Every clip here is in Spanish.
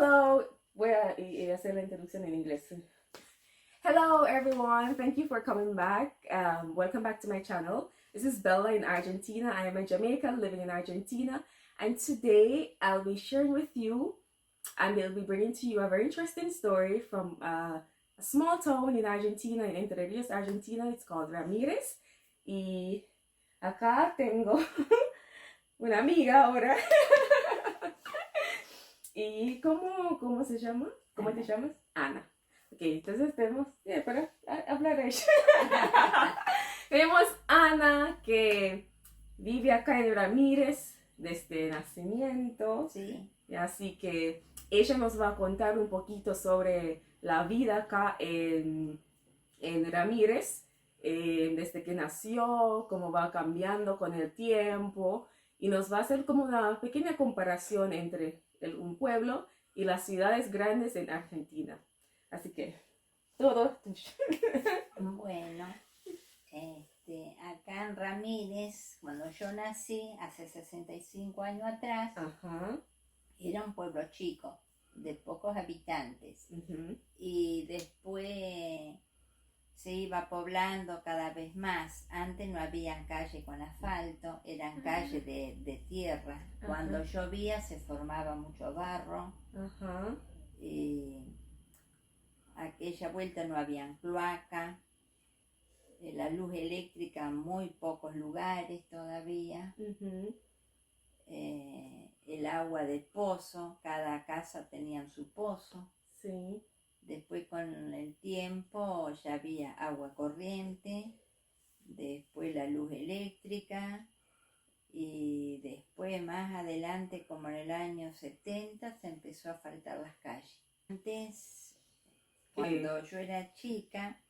Hello, voy a hacer la introducción en inglés. Hello everyone, thank you for coming back. Welcome back to my channel. This is Bella in Argentina. I am a Jamaican living in Argentina, and today I'll be sharing with you and we'll be bringing to you a very interesting story from a small town in Argentina, in Entre Rios, Argentina. It's called Ramírez. Y acá tengo una amiga ahora. ¿Y cómo se llama? ¿Cómo te llamas? Ana. Ok, entonces tenemos, para hablar ella. Tenemos Ana que vive acá en Ramírez desde nacimiento. Sí. Así que ella nos va a contar un poquito sobre la vida acá en Ramírez, desde que nació, cómo va cambiando con el tiempo, y nos va a hacer como una pequeña comparación entre un pueblo y las ciudades grandes en Argentina. Así que todo tuyo. Bueno, acá en Ramírez, cuando yo nací, hace 65 años atrás, Ajá. era un pueblo chico, de pocos habitantes. Uh-huh. Y después se iba poblando cada vez más. Antes no había calle con asfalto, eran calles de tierra. Cuando llovía se formaba mucho barro. Ajá. Aquella vuelta no había cloaca, la luz eléctrica en muy pocos lugares todavía. Uh-huh. El agua de pozo, cada casa tenía su pozo. Sí. Después con el tiempo ya había agua corriente, después la luz eléctrica, y después más adelante, como en el año 70, se empezó a asfaltar las calles. Antes, cuando yo era chica,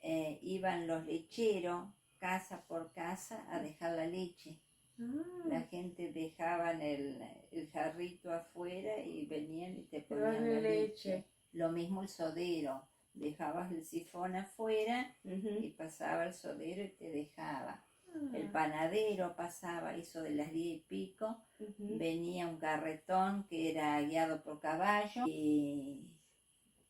iban los lecheros casa por casa a dejar la leche. La gente dejaban el jarrito afuera y venían y te ponían la leche. Lo mismo el sodero, dejabas el sifón afuera y pasaba el sodero y te dejaba. El panadero pasaba, eso de las 10 y pico, venía un carretón que era guiado por caballo y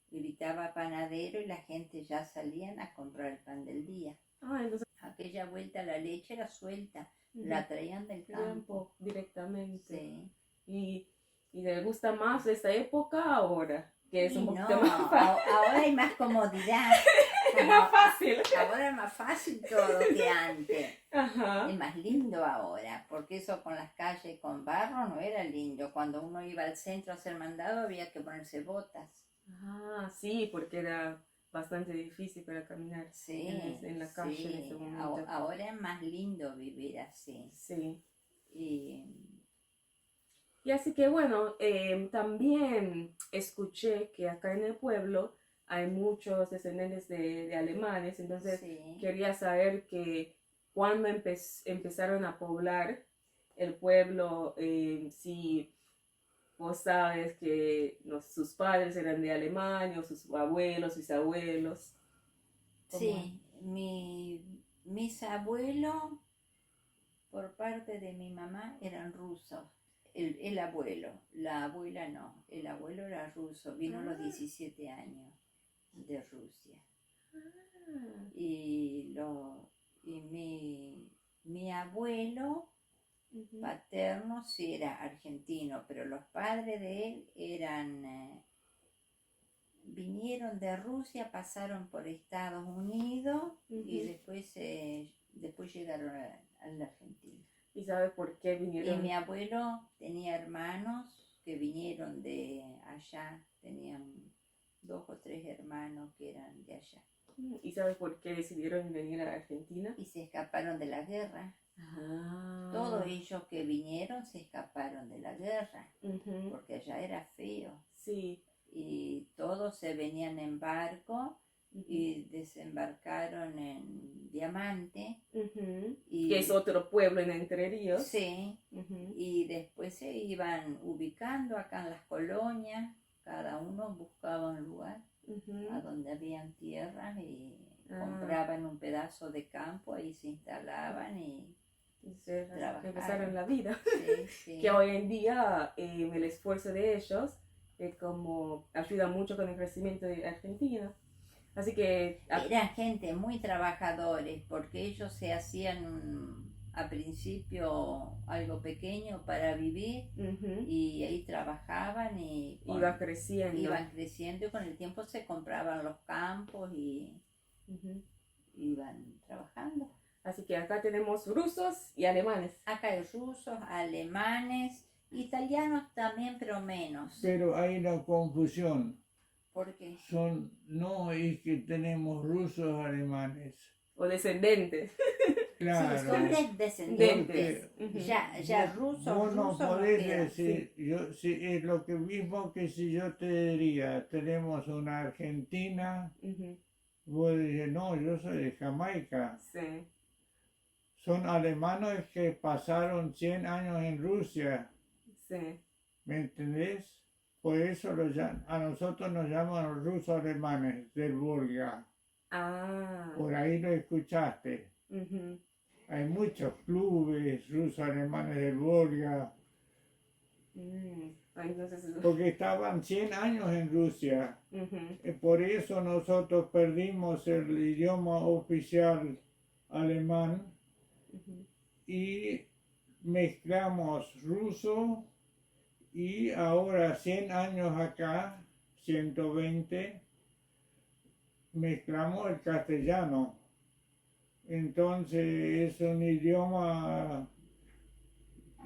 gritaba panadero y la gente ya salían a comprar el pan del día. Entonces, aquella vuelta la leche era suelta, la traían del campo directamente. Sí. ¿Y le gusta más esta época ahora? Que es un poquito no, más fácil. ahora hay más comodidad. Es más fácil. Ahora es más fácil todo que antes. Ajá. Es más lindo ahora, porque eso con las calles con barro no era lindo. Cuando uno iba al centro a hacer mandado había que ponerse botas. Ah, sí, porque era bastante difícil para caminar en la calle sí. en ese momento. Ahora es más lindo vivir así. Sí. Y así que bueno, también escuché que acá en el pueblo hay muchos descendientes de alemanes, entonces sí. Quería saber que cuando empezaron a poblar el pueblo, si vos sabes que sus padres eran de Alemania, o sus abuelos, bisabuelos. Sí, mis abuelos, por parte de mi mamá, eran rusos. El abuelo, la abuela no, el abuelo era ruso, vino a los 17 años de Rusia. Y mi abuelo paterno sí era argentino, pero los padres de él vinieron de Rusia, pasaron por Estados Unidos y después llegaron a la Argentina. ¿Y sabe por qué vinieron? Y mi abuelo tenía hermanos que vinieron de allá, tenían 2 o 3 hermanos que eran de allá. ¿Y sabe por qué decidieron venir a Argentina? Y se escaparon de la guerra. Todos ellos que vinieron se escaparon de la guerra, porque allá era feo. Sí. Y todos se venían en barco y desembarcaron en Diamante. Que es otro pueblo en Entre Ríos. Sí. Y después se iban ubicando acá en las colonias. Cada uno buscaba un lugar a donde habían tierras y compraban un pedazo de campo, ahí se instalaban y empezaron la vida. Sí. Que hoy en día el esfuerzo de ellos como ayuda mucho con el crecimiento de Argentina. Así que Eran gente muy trabajadores porque ellos se hacían a principio algo pequeño para vivir ujú, y ahí trabajaban y iba creciendo. iban creciendo y con el tiempo se compraban los campos y Ujú. iban trabajando. Así que acá tenemos rusos y alemanes. Acá hay rusos, alemanes, italianos también, pero menos. Pero hay una confusión. Porque No es que tenemos rusos alemanes. O descendentes. Claro. sí, son descendientes. Ujú. Ya rusos, Vos no rusos no podés quedan. decir, es lo que mismo que si yo te diría, tenemos una Argentina, Ujú. vos dices, no, yo soy de Jamaica. Sí. Son alemanes que pasaron 100 años en Rusia, Sí. ¿me entendés? Por eso a nosotros nos llaman rusos alemanes del Volga. Ah. Por ahí lo escuchaste. Ujú. Hay muchos clubes rusos alemanes del Volga, Entonces, porque estaban 100 años en Rusia. ujú. Por eso nosotros perdimos el idioma oficial alemán Ujú. y mezclamos ruso y ahora 100 años acá, 120, mezclamos el castellano. Entonces es un idioma,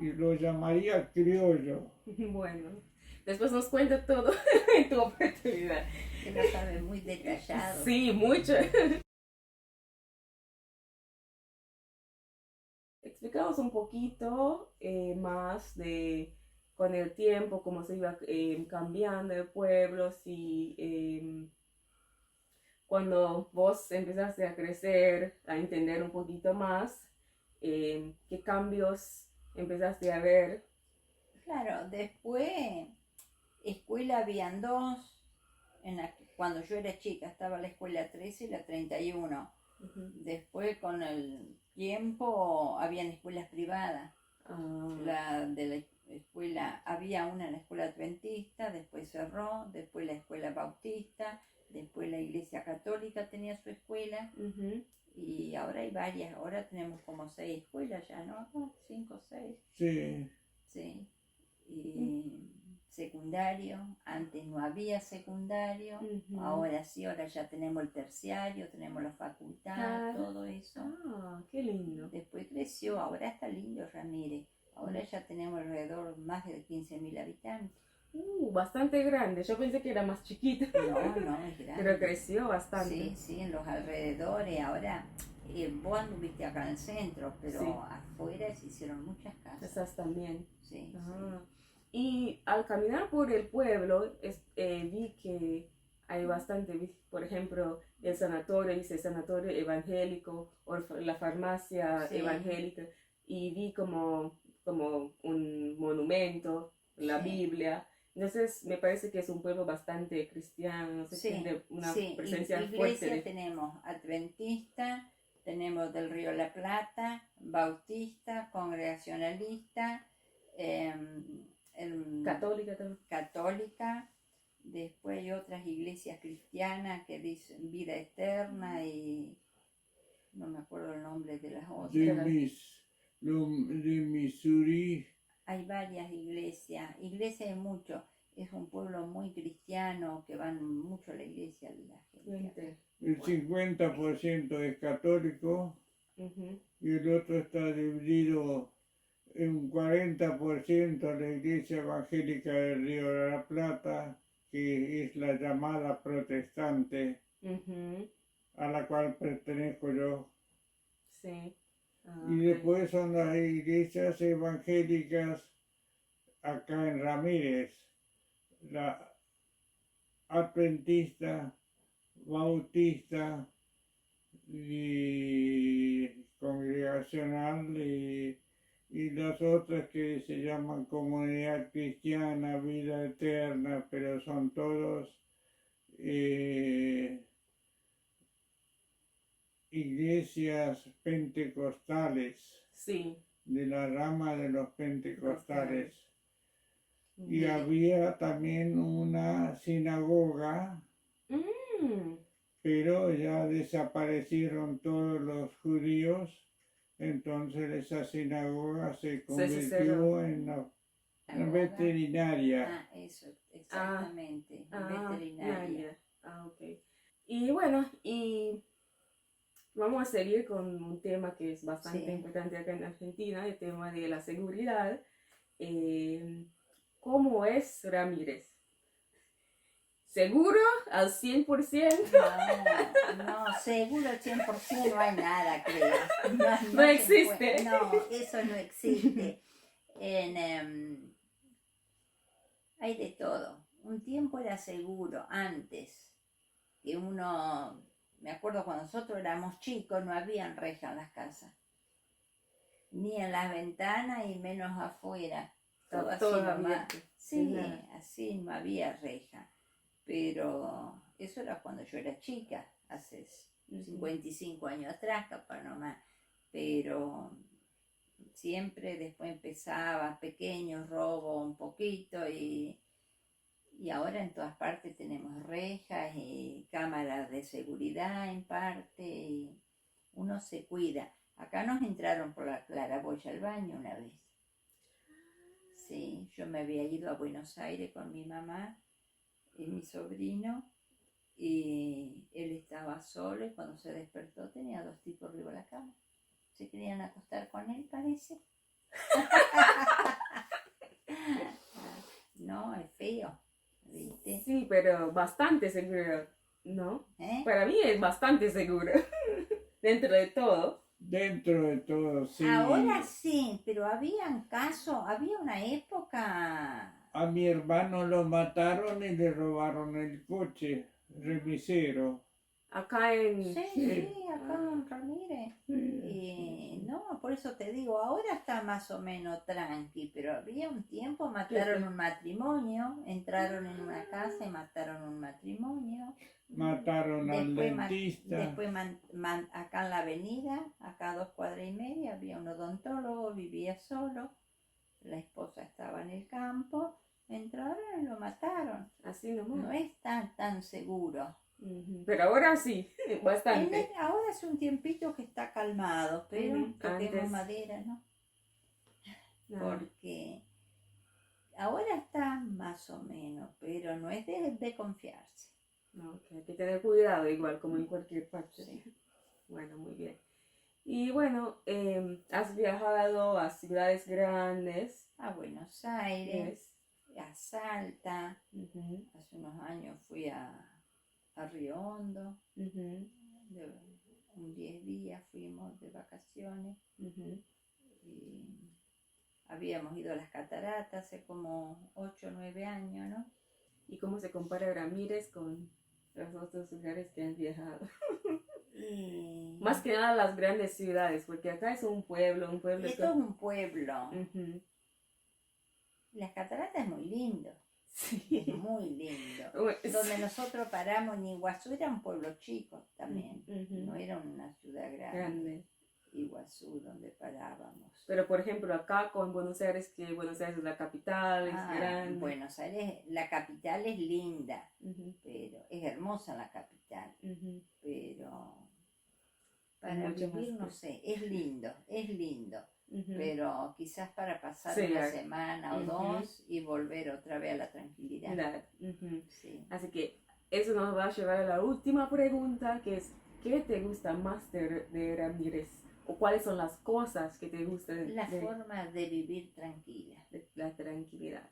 y lo llamaría criollo. Bueno, después nos cuenta todo en tu oportunidad. Que lo sabe muy detallado. Sí, mucho. Explicamos un poquito más de con el tiempo, cómo se iba cambiando de pueblos y cuando vos empezaste a crecer, a entender un poquito más, qué cambios empezaste a ver. Claro, después escuela habían dos. Cuando yo era chica estaba la escuela 13 y la 31. Ujú. Después con el tiempo habían escuelas privadas. Ah, La de la escuela, había una en la escuela adventista, después cerró, después la escuela bautista, después la iglesia católica tenía su escuela ujú. y ahora hay varias, ahora tenemos como 6 escuelas ya, ¿no? 5 o 6, Sí, sí. Y secundario, antes no había secundario, Ujú. ahora sí, ahora ya tenemos el terciario, tenemos la facultad, Claro. todo eso. Ah, qué lindo. Después creció, ahora está lindo Ramírez. Ahora ya tenemos alrededor más de 15.000 habitantes. Bastante grande. Yo pensé que era más chiquito, No, es grande. pero creció bastante. Sí, sí, en los alrededores. Ahora, vos anduviste acá en el centro, pero Sí. afuera se hicieron muchas casas. Esas también. Sí, Ah. Y al caminar por el pueblo, vi que hay bastante, por ejemplo, el sanatorio, dice sanatorio evangélico, o la farmacia Sí. evangélica, y vi como un monumento, la Sí. Biblia. Entonces me parece que es un pueblo bastante cristiano, no sé, Sí, tiene una sí. presencia Iglesia fuerte. tenemos adventista, tenemos del Río La Plata, bautista, congregacionalista, Católica también. católica. Después hay otras iglesias cristianas que dicen vida eterna y no me acuerdo el nombre de las otras. de Missouri. Hay varias iglesias hay mucho. Es un pueblo muy cristiano que van mucho a la iglesia la gente. El 50% es católico Ujú. y el otro está dividido en un 40% la iglesia evangélica del Río de la Plata, que es la llamada protestante, Ujú. a la cual pertenezco yo. Sí. Ah, Y después son las iglesias evangélicas acá en Ramírez, la adventista, bautista y congregacional y las otras que se llaman comunidad cristiana, vida eterna, pero son todos iglesias pentecostales, sí. de la rama de los pentecostales. y había también una sinagoga, Mm, pero ya desaparecieron todos los judíos, entonces esa sinagoga se cerró. convirtió en una Sinagoga. veterinaria. Ah, eso, exactamente. Veterinaria. Nadia. Ah, ok. Y bueno, y vamos a seguir con un tema que es bastante Sí. importante acá en Argentina, el tema de la seguridad. ¿Cómo es Ramírez? ¿Seguro al 100%? No, seguro 100% no hay nada, creo. No existe. No, eso no existe. Hay de todo. Un tiempo era seguro, antes, que uno, me acuerdo cuando nosotros éramos chicos, no habían reja en las casas. Ni en las ventanas y menos afuera. Todo así Todo nomás. abierto, Sí, sin nada. así no había reja. Pero eso era cuando yo era chica, hace 55 años atrás, capaz nomás. Pero siempre después empezaba pequeños robos un poquito y ahora en todas partes tenemos rejas y cámaras de seguridad en parte y uno se cuida. Acá nos entraron por la claraboya al baño una vez. Sí, yo me había ido a Buenos Aires con mi mamá y mi sobrino y él estaba solo y cuando se despertó tenía 2 tipos arriba de la cama. Se querían acostar con él, parece. No, es feo, ¿viste? Sí, pero bastante seguro, ¿no? ¿Eh? Para mí es bastante seguro, dentro de todo. Dentro de todo, sí. Ahora sí, pero había una época. A mi hermano lo mataron y le robaron el coche remisero. Acá en... Sí, acá en Ramírez. No, por eso te digo, ahora está más o menos tranqui, pero había un tiempo, mataron un matrimonio, entraron en una casa y mataron un matrimonio. Mataron al dentista. Después acá en la avenida, acá a 2 cuadras y media, había un odontólogo, vivía solo, la esposa estaba en el campo, entraron y lo mataron. Así nomás. No es tan seguro. Pero ahora sí, bastante. Ahora hace un tiempito que está calmado, pero toquemos Antes. madera, ¿no? No. Porque ahora está más o menos, pero no es de confiarse. No, que hay que tener cuidado, igual como en cualquier parte. Sí. Bueno, muy bien. Y bueno, has viajado a ciudades grandes. A Buenos Aires, a Salta. Hace unos años fui a Río Hondo. Un 10 días fuimos de vacaciones. Y habíamos ido a las cataratas hace como 8 o 9 años, ¿no? ¿Y cómo se compara Ramírez con los otros lugares que han viajado? Más que nada las grandes ciudades, porque acá es un pueblo. Esto es un pueblo. Las cataratas es muy lindo. Sí. Es muy lindo. Donde nosotros paramos en Iguazú era un pueblo chico también. No era una ciudad grande. Iguazú, donde parábamos. Pero por ejemplo acá con Buenos Aires, que Buenos Aires es la capital, es grande. Buenos Aires, la capital es linda, pero es hermosa la capital, pero para vivir no sé, es lindo, pero quizás para pasar una semana o 2 y volver otra vez a la tranquilidad. Claro. Sí. Así que eso nos va a llevar a la última pregunta, que es ¿qué te gusta más de Ramírez? ¿O cuáles son las cosas que te gustan? La forma de vivir tranquila. La tranquilidad.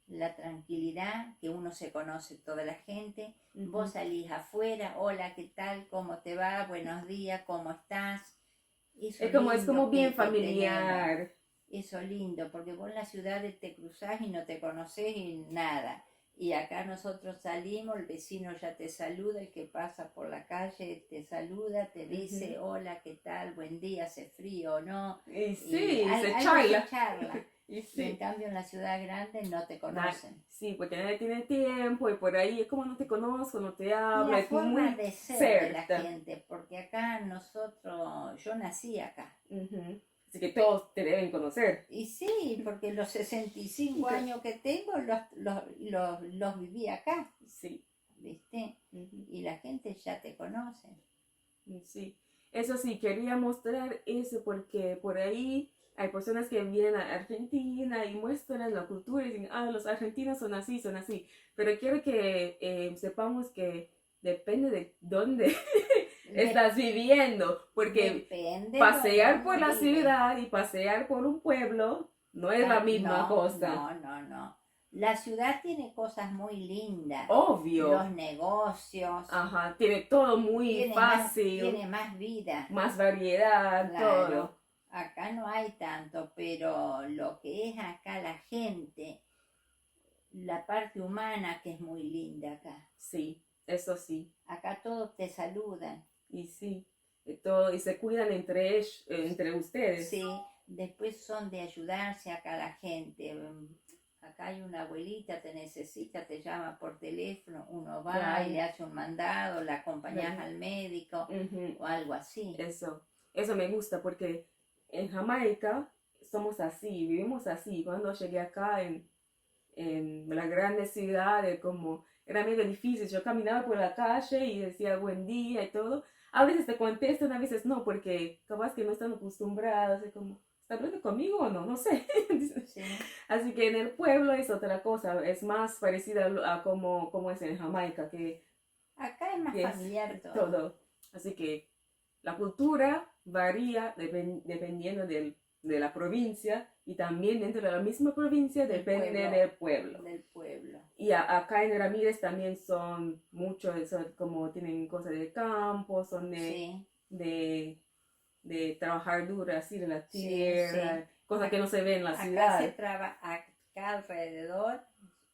La tranquilidad, que uno se conoce toda la gente. Vos salís afuera, hola, ¿qué tal? ¿Cómo te va? Buenos días, ¿cómo estás? Eso es como bien familiar. Eso lindo, porque vos en las ciudades te cruzás y no te conocés y nada. Y acá nosotros salimos, el vecino ya te saluda, el que pasa por la calle te saluda, te dice hola, ¿qué tal? Buen día, hace frío o no. Y sí, se charla. Y sí. En cambio en la ciudad grande no te conocen. Sí, porque nadie tiene tiempo y por ahí es como no te conozco, no te hablo. La forma de ser de la gente, porque acá yo nací acá. Así que todos te deben conocer. Y sí, porque los 65 años que tengo los viví acá, Sí. ¿viste? Ujú. Y la gente ya te conoce. Sí. Eso sí, quería mostrar eso porque por ahí hay personas que vienen a Argentina y muestran la cultura y dicen, ah, los argentinos son así, son así. Pero quiero que sepamos que depende de dónde estás viviendo, porque Depende pasear de por dónde la vive. ciudad y pasear por un pueblo no es la misma No, cosa. no. La ciudad tiene cosas muy lindas. Obvio. Los negocios. Ajá, tiene todo muy fácil, Tiene más vida. más variedad, Claro. todo. Acá no hay tanto, pero lo que es acá la gente, la parte humana que es muy linda acá. Sí, eso sí. Acá todos te saludan. Y sí, todo, y se cuidan entre ellos, entre ustedes. Sí, después son de ayudarse acá la gente. Acá hay una abuelita, te necesita, te llama por teléfono, uno va Claro. y le hace un mandado, la acompañas Claro. al médico Ujú. o algo así. Eso me gusta porque en Jamaica somos así, vivimos así. Cuando llegué acá en la grande ciudad, como era medio difícil, yo caminaba por la calle y decía buen día y todo. A veces te contestan, a veces no, porque capaz que no están acostumbrados, es como, ¿está hablando conmigo o no? No sé. Sí. Así que en el pueblo es otra cosa, es más parecida a como es en Jamaica, que Acá es más es familiar todo. todo. Así que la cultura varía dependiendo de la provincia y también dentro de la misma provincia Del depende pueblo. del pueblo. Del pueblo. Y acá en Ramírez también son muchos, son como tienen cosas de campo, son Sí. de trabajar duro así en la Sí, tierra, sí. cosas que no se ven en la Acá ciudad. acá alrededor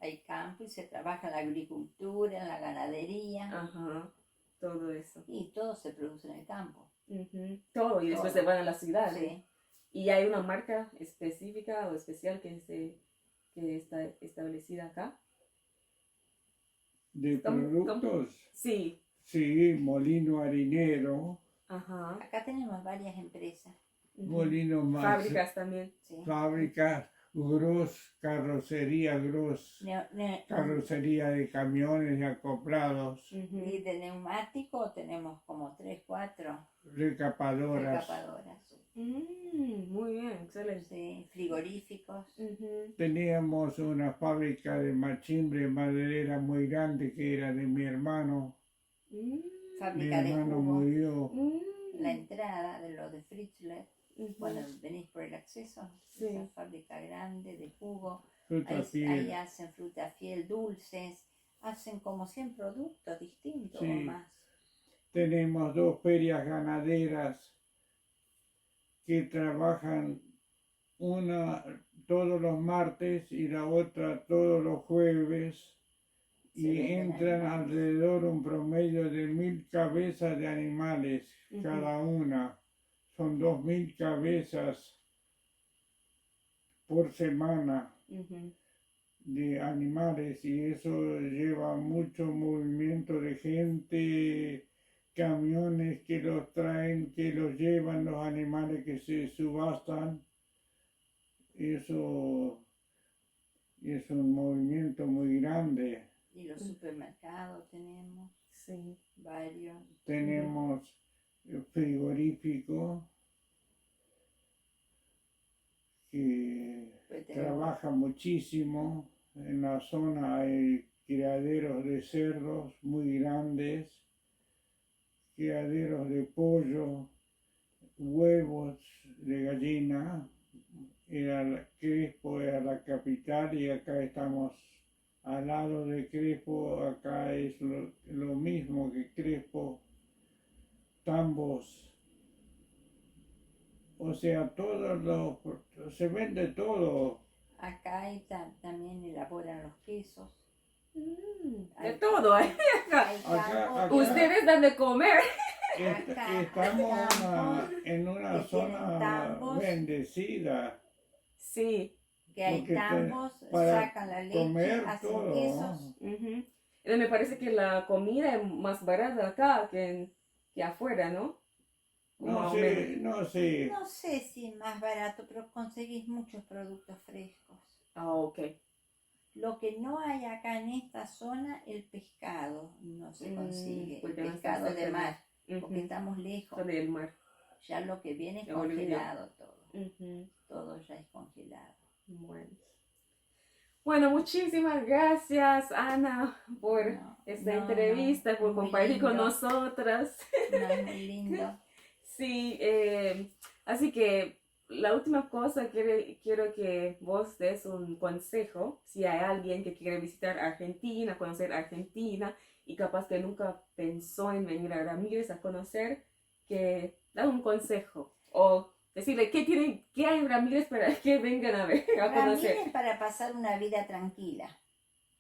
hay campo y se trabaja en la agricultura, en la ganadería. Ajá, todo eso. Y todo se produce en el campo. Ujú, todo, y después Todo. se van a la ciudad. Sí. Y hay una marca específica o especial que está establecida acá. De ¿Cómo? productos, Sí. sí, molino harinero, Ajá. Acá tenemos varias empresas. Ujú. molino más, Fábricas también. Sí. fábricas, carrocería, carrocería de camiones y acoplados, Ujú. Y de neumático tenemos como 3, 4 recapadoras. recapadoras. Muy bien, excelente. Sí, frigoríficos. Ujú. Teníamos una fábrica de machimbre maderera muy grande que era de mi hermano. Mi Fábrica de hermano jugo. murió. La entrada de lo de Fritzler. Ujú. Cuando venís por el acceso, Sí. esa fábrica grande de jugo. Fruta Ahí fiel. hacen fruta fiel, dulces. Hacen como 100 productos distintos Sí. o más. Tenemos 2 ferias ganaderas que trabajan una todos los martes y la otra todos los jueves. Se Y venden entran animales. alrededor un promedio de 1000 cabezas de animales Ujú. cada una. Son 2000 cabezas por semana Ujú. de animales y eso lleva mucho movimiento de gente, camiones que los traen, que los llevan los animales que se subastan. Eso es un movimiento muy grande. Y los supermercados tenemos Sí. varios. Tenemos frigorífico que Pues tenemos trabaja muchísimo. En la zona hay criaderos de cerdos muy grandes, criaderos de pollo, huevos de gallina. Crespo era la capital y acá estamos al lado de Crespo, acá es lo mismo que Crespo, tambos. O sea, se vende todo. acá hay también elaboran los quesos. De Hay- todo hay acá. Hay Acá- campos acá- Ustedes dan de comer. Estamos campos en una que tienen zona tambos. bendecida. Sí. que hay porque tambos, para sacan la leche, comer hacen todo. quesos. Ujú. Me parece que la comida es más barata acá que afuera, ¿no? Más o menos. No sé. No sé si más barato, pero conseguís muchos productos frescos. Ah, ok. Lo que no hay acá en esta zona, el pescado no se consigue. El porque no está pescado cerca de del mar, Ujú, porque estamos lejos. Con el mar. Ya lo que viene es Ya olvidé. congelado todo. Ujú, Todo ya es congelado. Bueno. Bueno, muchísimas gracias, Ana, por No, esta no, entrevista, no, por es muy compartir con lindo. nosotras. No, es muy lindo. Sí, así que la última cosa quiero que vos des un consejo si hay alguien que quiere visitar Argentina, conocer Argentina y capaz que nunca pensó en venir a Ramírez a conocer, que da un consejo o decirle qué hay en Ramírez para que vengan a ver, a conocer. Ramírez para pasar una vida tranquila.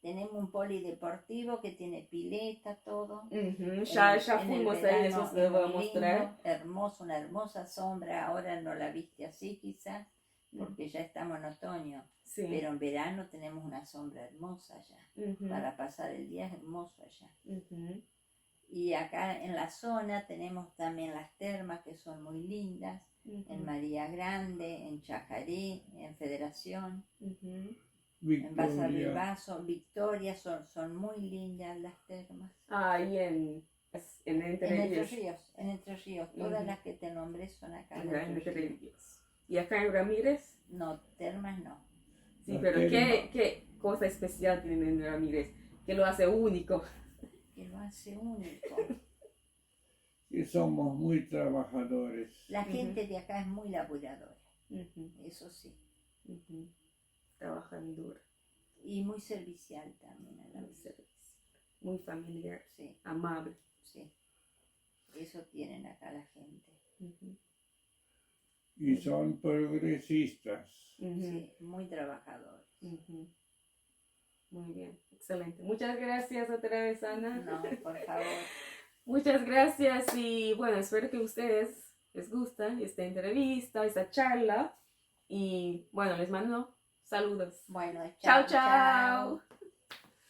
Tenemos un polideportivo que tiene pileta, todo. Ujú, ya En el fuimos ahí, verano eso es se lo voy a muy mostrar. lindo, hermoso, una hermosa sombra. Ahora no la viste así quizás, porque ya estamos en otoño. Sí. Pero en verano tenemos una sombra hermosa allá. Ujú, Para pasar el día es hermoso allá. ujú, Y acá en la zona tenemos también las termas que son muy lindas. ujú, En María Grande, en Chajarí, en Federación, ujú. en Baza Victoria. Bilbaso, Victoria, son muy lindas las termas. Ahí en Entre Ríos. En Entre Ríos, todas Ujú. las que te nombré son acá en Ajá, en Entre Entre Ríos. Ríos. Y acá en Ramírez, No, termas no. sí, Las pero termas. ¿qué cosa especial tienen en Ramírez? Que lo hace único. Que lo hace único. Que somos muy trabajadores. La Ujú. gente de acá es muy laburadora, Ujú, eso sí. ujú. Trabajan duro, Y muy servicial también a la muy vez. servicio, muy familiar, Sí, amable. sí. Eso tienen acá la gente. Ujú, Y son progresistas. ujú, Sí, muy trabajadores. ujú. Muy bien, excelente. Muchas gracias otra vez, Ana. No, por favor. Muchas gracias y bueno, espero que a ustedes les gusta esta entrevista, esta charla y bueno, les mando saludos. Bueno, Chao, chao, chao. chao.